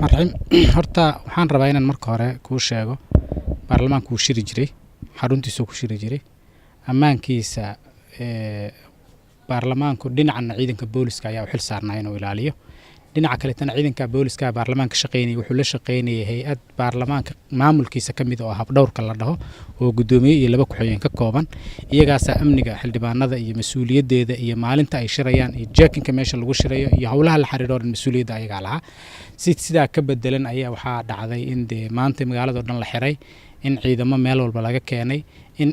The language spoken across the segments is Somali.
marxim horta waxaan rabaa inaan marka hore kuu sheego baarlamaanku wuu shiri jiray xaruntiisu ku shiri jiray ammaankiisa baarlamaanku dhinacana ciidanka booliska ayaa u xil saarnaa inuu ilaaliyo dhinaca kale tan ciidanka booliska baarlamaanka shaqeynaya wuxuu la shaqeynayay hay'ad baarlamaanka maamulkiisa kamid oo habdhowrka la dhaho oo gudoomiye iyo laba ku-xigeen ka kooban iyagaas amniga xildhibaanada iyo mas'uuliyadeeda iyo maalinta ay shirayaan iyo jeekinka meesha lagu shirayo iyo howlaha la xiriiro mas'uuliyadda ayaga lahaa sidaa ka bedelan ayaa waxaa dhacday in maanta magaalada oo dhan la xiray in ciidamo meel walba laga keenay in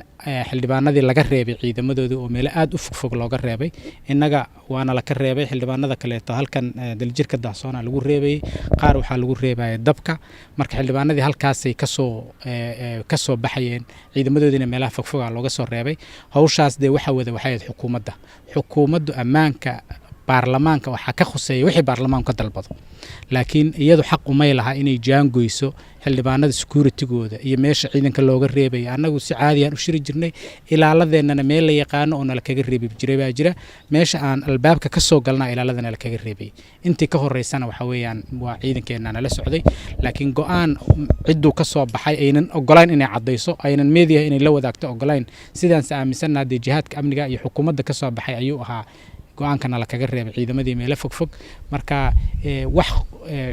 xildhibaanadii laga reebay ciidamadooda oo meel aad u fogfog looga reebay inaga waana la ka reebay xildhibaanada kale halkan daljirka daahsoona lagu reebay qaar waxa lagu reebay dabka marka xildhibaanadii halkaas ay ka soo baxayeen ciidamadoodina meelaha fogfog looga soo reebay hawshaas waxa waxay xukuumaddu ammaanka baarlamaanka waxa ka khuseeyay wixii baarlamaanku ka dalbado laakiin iyadu xaq uma laha inay jaangoyso xildhibaanada security-gooda iyo meesha ciidanka looga reebay anagu si caadi ah u shiri jirnay ilaaladeenana meel la yaqaan oo nala kaga reebay jiray baa jira meesha aan albaabka ka soo galnaa ilaaladana la kaga reebay intii ka horeysana waxa weeyaan waa ciidankeena la socday laakiin go'aan ciddu ka soo baxay aynan ogolayn inay cadeyso aynan media inay la wadaagto ogolayn sidaan aaminsanaa jihaadka amniga iyo xukuumadda ka soo baxay ayuu ahaa go'aankana la kaga reebay ciidamadii meel fogfog marka wax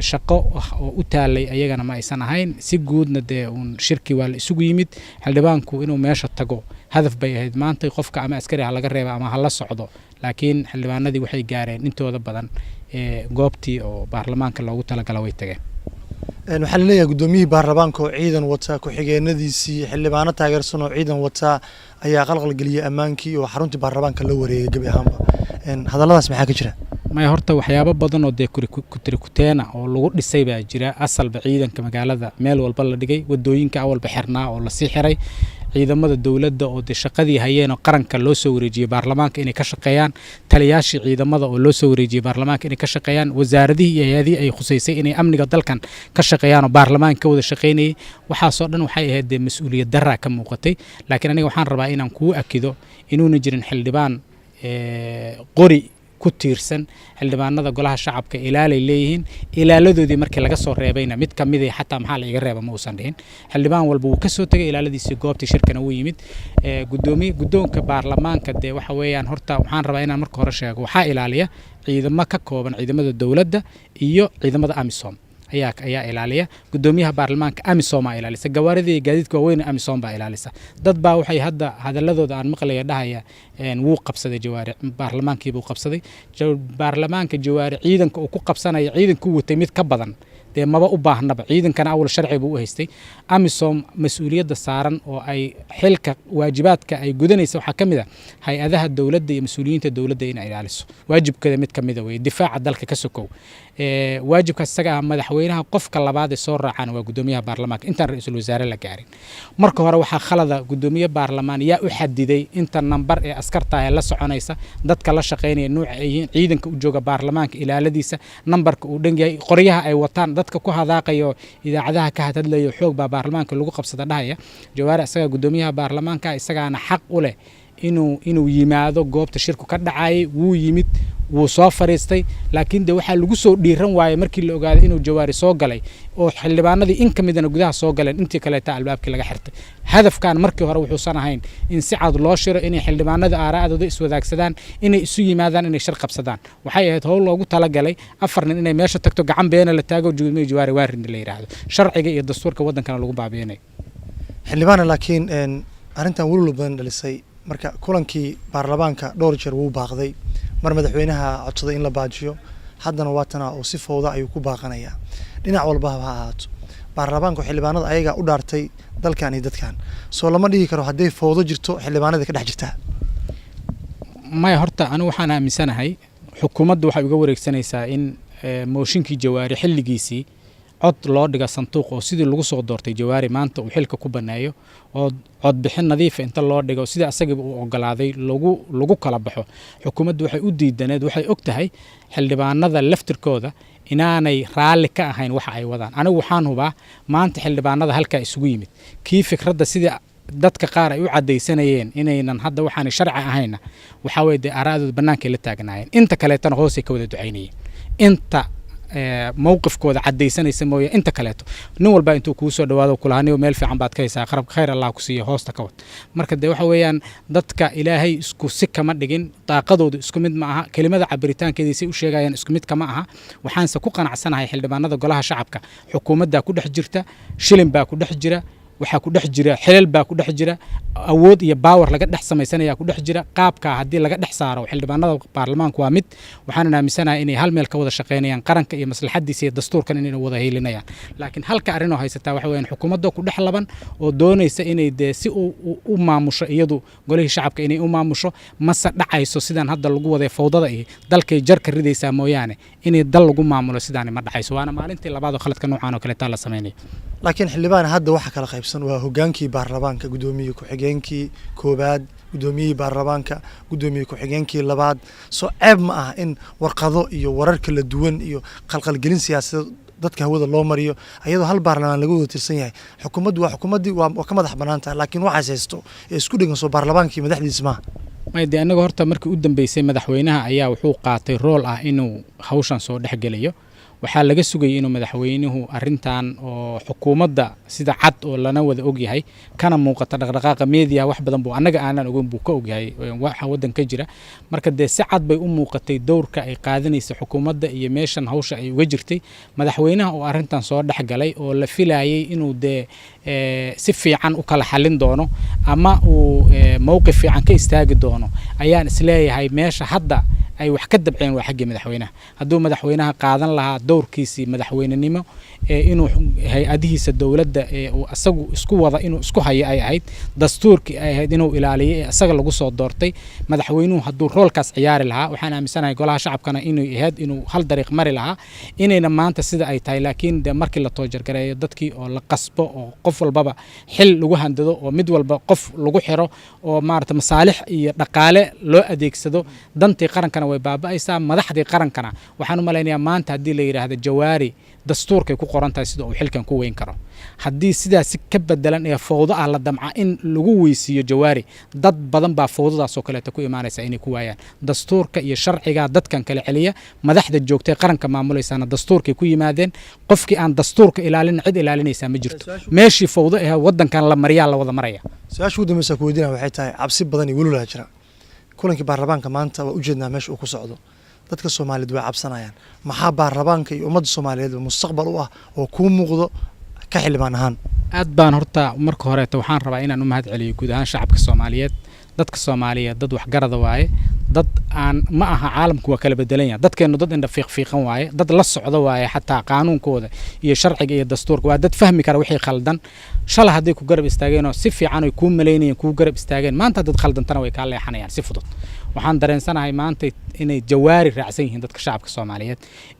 shaqo oo u taalay ayagana ma aysan ahayn si guudna shirki waa la isugu yimid xildhibaanku inuu meesha tago hadaf bay ahayd maanta qofka ama askari ha laga reeba ama ha la socdo laakiin xildhibaanadii waxay gaareen intooda badan goobtii oo baarlamaanka loogu talagalay way tageen waxaa laleeyahay gudoomiyihii baarlamaanka oo ciidan wata ku-xigeenadiisii xildhibaano taageersan oo ciidan wata ayaa qalqalgeliyay ammaankii oo xaruntii baarlamaanka la wareegay gebi ahaanba hadalladaas maxaa ka jira maya horta waxyaabo badan oo kutirikuteena oo lagu dhisay baa jira asalba ciidanka magaalada meel walba la dhigay wadooyinka awalba xirnaa oo lasii xiray ciidamada dowladda oo shaqadii hayeen oo qaranka loo soo wareejiyay baarlamaanka inay ka shaqeeyaan taliyaashii ciidamada oo loo soo wareejiyay baarlamaanka inay ka shaqeeyaan wasaaradihii iyo hay'adihii ay khuseysay inay amniga dalkan ka shaqeeyaan oo baarlamaanka ka wada shaqeynayay waxaasoo dhan waxay ahayd mas'uuliyad darra ka muuqatay laakiin aniga waxaan rabaa inaan kuu akido inuuna jirin xildhibaan qori ku tiirsan xildhibaanada golaha shacabka ilaalay leeyihiin ilaaladoodii markii laga soo reebayna mid kamid ah xataa maxaa la iga reeba ma uusan dhihin xildhibaan walba wuu ka soo tagay ilaaladiisii goobtii shirkana wuu yimid guddoonka baarlamaanka waxa weeyaan horta waxaan rabaa inaan marka hore sheego waxaa ilaaliya ciidamo ka kooban ciidamada dowladda iyo ciidamada amisom ayaa ilaaliya gudoomiyaha baarlamaanka amisom aa ilaalisa gawaaridii gaadiidka waaweyn amisom baa ilaalisa dad baa waxay hadda hadaladooda aan maqlaya dhahaya wuu qabsaday jawaari baarlamaankii buu qabsaday baarlamaanka jawaari ciidanka uu ku qabsanaya ciidanku watay mid ka badan maba u baahnaba ciidankana awal sharci buu u haystay amisom mas'uuliyadda saaran oo ay xilka waajibaadka ay gudanaysa waxaa ka mid ah hay-adaha dowladda iyo mas-uuliyiinta dowladda inay ilaaliso waajibkeeda mid ka mid ah weeye difaaca dalka ka sokow waajibkaas isaga ah madaxweynaha qofka labaad ee soo raacana waa gudoomiyaha baarlamaanka intaan ra-iisul wasaare la gaarin marka hore waxaa khalada gudoomiye baarlamaan yaa u xadiday inta nambar ee askarta ee la soconaysa dadka la shaqeynaya nuuca ay yihiin ciidanka u jooga baarlamaanka ilaaladiisa nambarka uu dhan yahay qoryaha ay wataan dadka ku hadaaqayo idaacadaha ka hadlayo xoog baa baarlamaanka lagu qabsada dhahaya jawaari isaga gudoomiyaha baarlamaanka isagaana xaq u leh inuu yimaado goobta shirku ka dhacayay wuu yimid wuu soo fariistay laakiin waxaa lagu soo dhiiran waayay markii la ogaaday inuu jawaari soo galay oo xildhibaanadii in ka midana gudaha soo galeen intii kaleeta albaabkii laga xirtay hadafkan markii hore wuxuusan ahayn in si cad loo shiro inay xildhibaanada aaraa'dooda iswadaagsadaan inay isu yimaadaan inay shir qabsadaan waxay ahayd howl loogu talagalay 4 nin inay meesha tagto gacan beena la taago gudoomiyaha jawaari waarin la yiraahdo sharciga iyo dastuurka wadankana lagu baabiinay xildhibaana laakiin arintan wulul badan dhalisay marka kulankii baarlamaanka dhowr jeer wuu baaqday mar madaxweynaha codsaday in la baajiyo haddana waatana oo si fowda ayuu ku baaqanayaa dhinac walba ha ahaato baarlamaanka xildhibaanada ayaga u dhaartay dalkan iyo dadkan soo lama dhigi karo haddii fowdo jirto xildhibaanada ka dhex jirta maya horta anigu waxaan aaminsanahay xukuumaddu waxay uga wareegsanaysaa in mooshinkii jawaari xilligiisii cod loo dhiga sanduuq oo sidii lagu soo doortay jawaari maanta uu xilka ku baneeyo oo cod bixin nadiif inta loo dhigo sida asagiiba uu ogolaaday lagu kala baxo xukuumaddu waxay u diidaneed waxay og tahay xildhibaanada laftirkooda inaanay raalli ka ahayn waxa ay wadaan anigu waxaan hubaa maanta xildhibaanada halkaa isugu yimid kii fikradda sidii dadka qaar ay u cadaysanayeen inaynan hadda waxaan sharci ahayna waxa weeye aaraadooda bannaankay la taagnaayeen inta kaleetana hoosay ka wada ducaynayeen inta mowqifkooda cadaysanaysa mooye inta kaleeto nin walba intuu kuu soo dhawaado kulaaniyo meel fiican baad ka haysaa qarabka khayr allah ku siiyo hoosta ka wad marka de waxa weeyaan dadka ilaahay isku si kama dhigin daaqadoodu isku mid ma aha kelimada cabiritaankeedii si u sheegayaan isku mid kama aha waxaanse ku qanacsanahay xildhibaanada golaha shacabka xukuumadda ku dhex jirta shilin baa ku dhex jira waxaa ku dhex jira xilal baa ku dhex jira awood iyo power laga dhex samaysanaya ku dhex jira qaabka haddii laga dhex saaro xildhibaanada baarlamaanku waa mid waxaan aaminsanahay inay hal meel ka wada shaqeynayaan qaranka iyo maslaxadiisa iyo dastuurkan inay wada heelinayaan laakiin halka arrin oo haysataa waxa weeyaan xukuumadda ku dhex laban oo doonaysa inay dee si u maamusho iyadu golihii shacabka inay u maamusho mase dhacayso sidaan hadda lagu waday fawdada iyo dalkay jarka ridaysaa mooyaane inay dal lagu maamulo sidaani ma dhacayso waana maalintii labaad oo khaladka noocaan oo kale taa la samaynayo laakiin xildhibaan hadda waxa kala qaybsan waa hogaankii baarlamaanka gudoomiyihii ku-xigeenkii koobaad gudoomiyihii baarlamaanka gudoomiyihii ku-xigeenkii labaad soo ceeb ma ah in warqado iyo warar kala duwan iyo qalqalgelin siyaasadeed dadka hawada loo mariyo ayadoo hal baarlamaan laga wada tirsan yahay xukuumaddu waa xukuumaddii waa ka madax bannaan tahay laakiin waxaas haysto ee isku dhigan soo baarlamaankii madaxdiisa maaha mayde annaga horta markii u dambeysay madaxweynaha ayaa wuxuu qaatay rool ah inuu hawshan soo dhex gelayo waxaa laga sugayay inuu madaxweynuhu arrintan oo xukuumadda sida cad oo lana wada ogyahay kana muuqata dhaqdhaqaaqa media wax badan buu annaga aanan ogeyn buu ka ogyahay waxa waddanka jira marka dee si cad bay u muuqatay dowrka ay qaadanaysa xukuumadda iyo meeshan hawsha ay uga jirtay madaxweynaha oo arrintan soo dhex galay oo la filayay inuu dee si fiican u kala xallin doono ama uu mowqif fiican ka istaagi doono ayaan isleeyahay meesha hadda ay wax ka dabceen waa xaggii madaxweynaha hadduu madaxweynaha qaadan lahaa dowrkiisii madaxweynenimo inuu hay-adihiisa dowladda uu asagu isku wada inuu isku hayo ay ahayd dastuurkii ay ahayd inuu ilaaliyo ee asaga lagu soo doortay madaxweynuhu hadduu roolkaas ciyaari lahaa waxaan aaminsanahay golaha shacabkana inay ahayd inuu hal dariiq mari lahaa inayna maanta sida ay tahay laakiin de markii la toojargareeyo dadkii oo la qasbo oo qof walbaba xil lagu handado oo mid walba qof lagu xiro oo maarata masaalix iyo dhaqaale loo adeegsado dantii qarankana way baaba'aysaa madaxdii qarankana waxaan u malaynayaa maanta haddii la yidhaahdo jawaari dastuurkay ku qoran tahay sida uu xilkan ku weyn karo haddii sidaasi ka bedelan ee fawdo ah la damca in lagu weysiiyo jawaari dad badan baa fawdadaasoo kaleeta ku imaanaysa inay ku waayaan dastuurka iyo sharciga dadkan kala celiya madaxda joogtay qaranka maamulaysaana dastuurkay ku yimaadeen qofkii aan dastuurka ilaalin cid ilaalinaysaa ma jirto meeshii fawdo ah waddankan la mariyaa la wada maraya su-aasha ugu dambaysa ku weydiinaya waxay tahay cabsi badan iyo welwalaha jira kulankii baarlamaanka maanta waa ujeednaa meesha uu ku socdo dadka Soomaaliyeed way cabsanayaan maxaa baarlamaanka iyo ummadda Soomaaliyeed mustaqbal u ah oo ku muuqdo ka xildhibaan ahaan aad baan horta marka hore waxaan rabaa inaan u mahad celiyo guud ahaan shacabka Soomaaliyeed dadka Soomaaliyeed dad wax garada waaye dad aan ma aha caalamku waa kala bedelan yahay dadkeenu dad indha fiiqan waaye dad la socdo waaye xataa qaanuunkooda iyo sharciga iyo dastuurka waa dad fahmi kara wixii khaldan shalay haday ku garab istaageen oo si fiican ay ku maleynayeen ku garab istaageen maanta dad khaldantana way ka leexanayaan si fudud waxaan dareensanahay maanta inay jawaari raacsan yihiin dadka shacabka Soomaaliyeed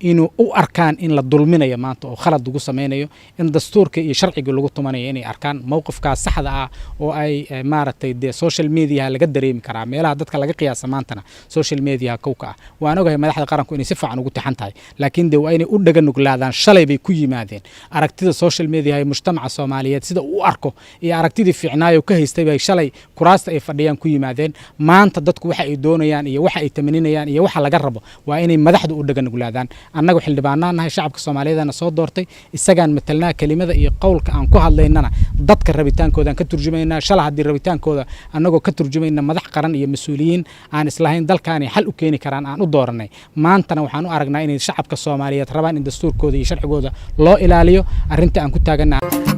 inuu u arkaan in la dulminayo maanta oo khalad ugu sameeyo in dastuurka iyo sharciga lagu tumanayo inay arkaan mowqifkaas saxda ah oo ay maaragtay social media laga dareemi karaa meelaha dadka laga qiyaasa maantana social media kowka ah waan ogahay madaxda qaranku inay si fiican ugu taxan tahay laakiin de waa inay u dhaga nuglaadaan shalay bay ku yimaadeen aragtida social media ee mujtamaca Soomaaliyeed sida uu arko iyo aragtidii fiicnaayo ka haystay bay shalay kuraasta ay fadhiyaan ku yimaadeen maanta dadku waxa ay doonayaan iyo waxa ay tamaninayaan iyo waxa laga rabo waa inay madaxdu u dhaga nuglaadaan annagu xildhibaanaanahay shacabka Soomaaliyeedna soo doortay isagaan matalnaa kelimada iyo qowlka aan ku hadlaynana dadka rabitaankooda ka turjumaynaa shalay hadii rabitaankooda annagoo ka turjumayna madax qaran iyo mas'uuliyiin aan islahayn dalkaani xal u keeni karaan aan u dooranay maantana waxaan u aragnaa inay shacabka Soomaaliyeed rabaan in dastuurkooda iyo sharcigooda loo ilaaliyo arrinta aan ku taaganahay